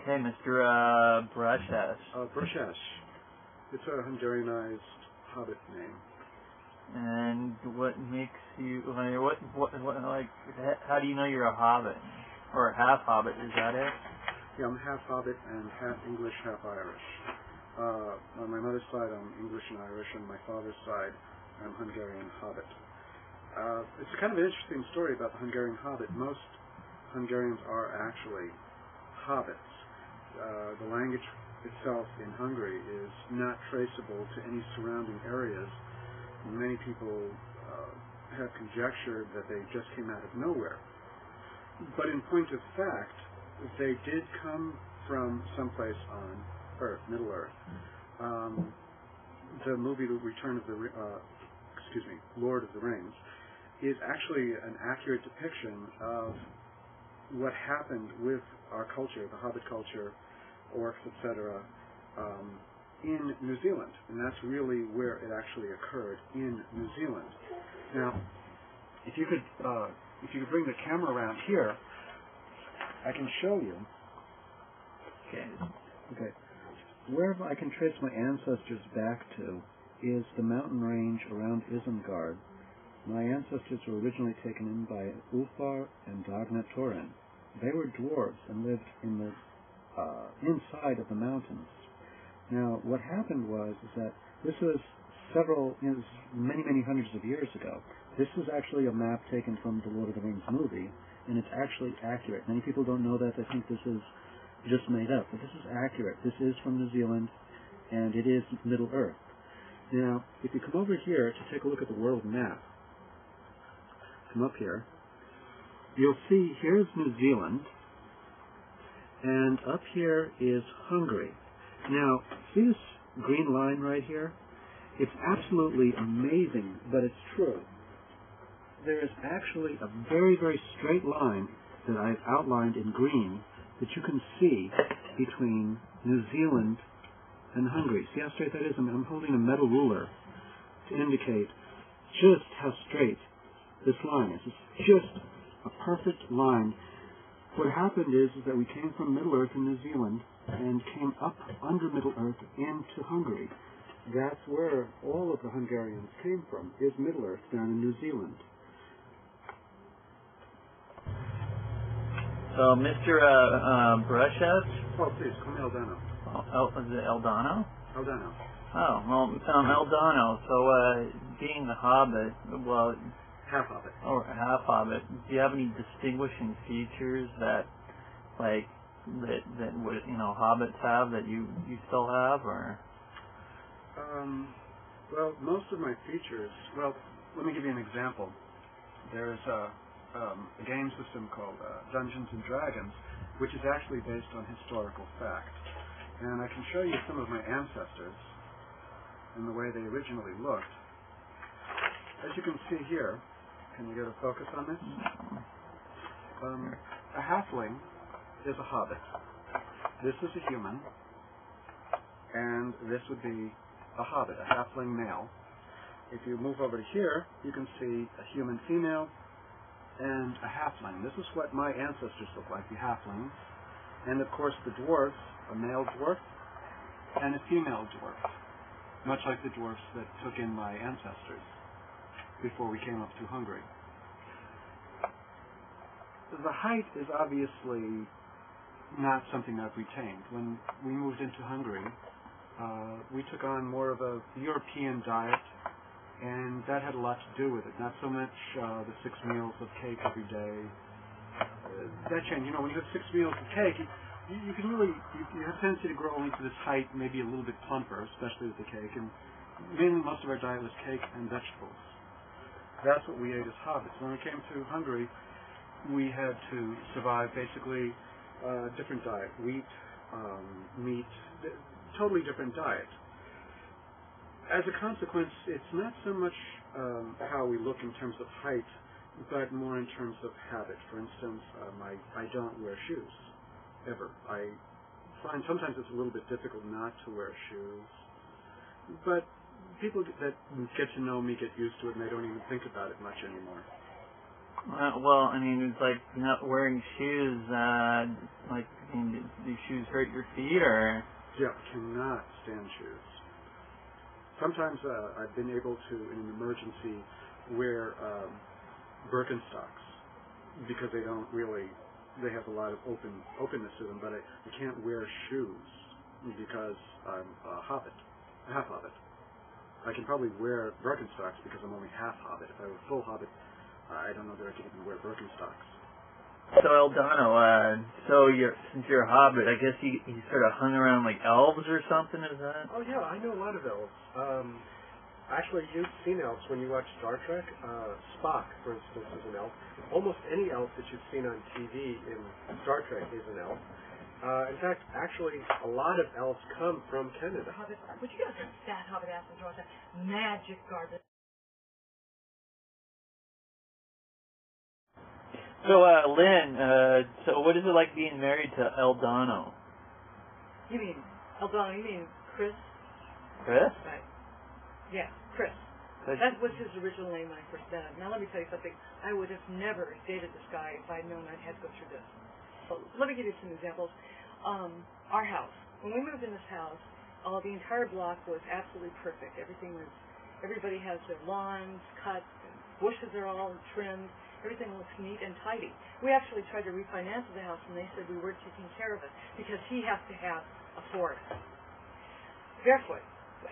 Okay, Mr. Brushes. Brushes. It's a Hungarianized Hobbit name. And what makes you, how do you know you're a Hobbit? Or a half-Hobbit, is that it? Yeah, I'm half Hobbit and half English, half Irish. On my mother's side, I'm English and Irish, and my father's side, I'm Hungarian Hobbit. It's kind of an interesting story about the Hungarian Hobbit. Most Hungarians are actually Hobbits. The language itself in Hungary is not traceable to any surrounding areas. Many people have conjectured that they just came out of nowhere. But in point of fact, they did come from someplace on Earth, Middle Earth. The movie Lord of the Rings, is actually an accurate depiction of what happened with our culture, the Hobbit culture, orcs, etc., in New Zealand, and that's really where it actually occurred, in New Zealand. Now, if you could bring the camera around here, I can show you. Okay. Where I can trace my ancestors back to is the mountain range around Isengard. My ancestors were originally taken in by Ulfar and Dagna Thorin. They were dwarves and lived in the inside of the mountains. Now, what happened was that this was many hundreds of years ago. This was actually a map taken from the Lord of the Rings movie, and it's actually accurate. Many people don't know that. They think this is just made up, but this is accurate. This is from New Zealand, and it is Middle Earth. Now, if you come over here to take a look at the world map, come up here, you'll see here's New Zealand, and up here is Hungary. Now, see this green line right here? It's absolutely amazing, but it's true. There is actually a very, very straight line that I've outlined in green that you can see between New Zealand and Hungary. See how straight that is? I'm holding a metal ruler to indicate just how straight this line is. It's just a perfect line. What happened is that we came from Middle Earth in New Zealand and came up under Middle Earth into Hungary. That's where all of the Hungarians came from, is Middle Earth down in New Zealand. So, Mr. Brushes? Oh, please, call me Eldano. Is it Eldano? Eldano. Oh, well, Eldano. So, being a Hobbit, well... Half Hobbit. Or half Hobbit. Do you have any distinguishing features that Hobbits have that you still have, or? Well, most of my features. Well, let me give you an example. There's a game system called Dungeons and Dragons, which is actually based on historical fact, and I can show you some of my ancestors and the way they originally looked. As you can see here. Can you get a focus on this? A halfling is a hobbit. This is a human, and this would be a hobbit, a halfling male. If you move over to here, you can see a human female and a halfling. This is what my ancestors look like, the halflings. And of course the dwarves, a male dwarf and a female dwarf, much like the dwarfs that took in my ancestors before we came up to Hungary. The height is obviously not something I've retained. When we moved into Hungary, we took on more of a European diet, and that had a lot to do with it. Not so much the 6 meals of cake every day. That changed. When you have 6 meals of cake, you can really, you have a tendency to grow only to this height, maybe a little bit plumper, especially with the cake. And mainly most of our diet was cake and vegetables. That's what we ate as hobbits. When we came to Hungary, we had to survive basically a different diet. Wheat, meat, totally different diet. As a consequence, it's not so much how we look in terms of height, but more in terms of habit. For instance, I don't wear shoes, ever. I find sometimes it's a little bit difficult not to wear shoes, but people that get to know me get used to it, and they don't even think about it much anymore. Well, I mean, it's like not wearing shoes. Like, I mean, do shoes hurt your feet, or? Yeah, cannot stand shoes. Sometimes I've been able to, in an emergency, wear Birkenstocks because they don't really, they have a lot of openness to them, but I can't wear shoes because I'm a half-Hobbit. I can probably wear Birkenstocks because I'm only half-Hobbit. If I were full Hobbit, I don't know that I could even wear Birkenstocks. So Eldano, since you're a Hobbit, I guess you sort of hung around like elves or something, is that? Oh yeah, I know a lot of elves. Actually, you've seen elves when you watch Star Trek. Spock, for instance, is an elf. Almost any elf that you've seen on TV in Star Trek is an elf. In fact, actually, a lot of elves come from Canada. Hobbit, would you give us a fat Hobbit ass and draw us a magic garden? So, Lynn, so what is it like being married to Eldano? You mean, Eldano, you mean Chris? Chris? Right. Yeah, Chris. That was his original name when I first met him. Now let me tell you something. I would have never dated this guy if I'd known I'd had to go through this. So let me give you some examples. Our house. When we moved in this house, the entire block was absolutely perfect. Everybody has their lawns cut, and bushes are all trimmed. Everything looks neat and tidy. We actually tried to refinance the house, and they said we weren't taking care of it because he has to have a forest. Barefoot.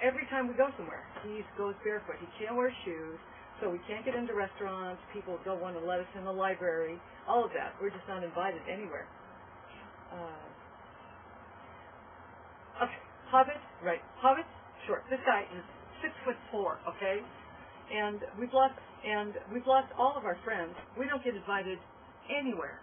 Every time we go somewhere, he goes barefoot. He can't wear shoes, so we can't get into restaurants. People don't want to let us in the library. All of that. We're just not invited anywhere. Okay, Hobbit, right? Hobbit, sure. This guy is 6'4", okay? And we've lost all of our friends. We don't get invited anywhere.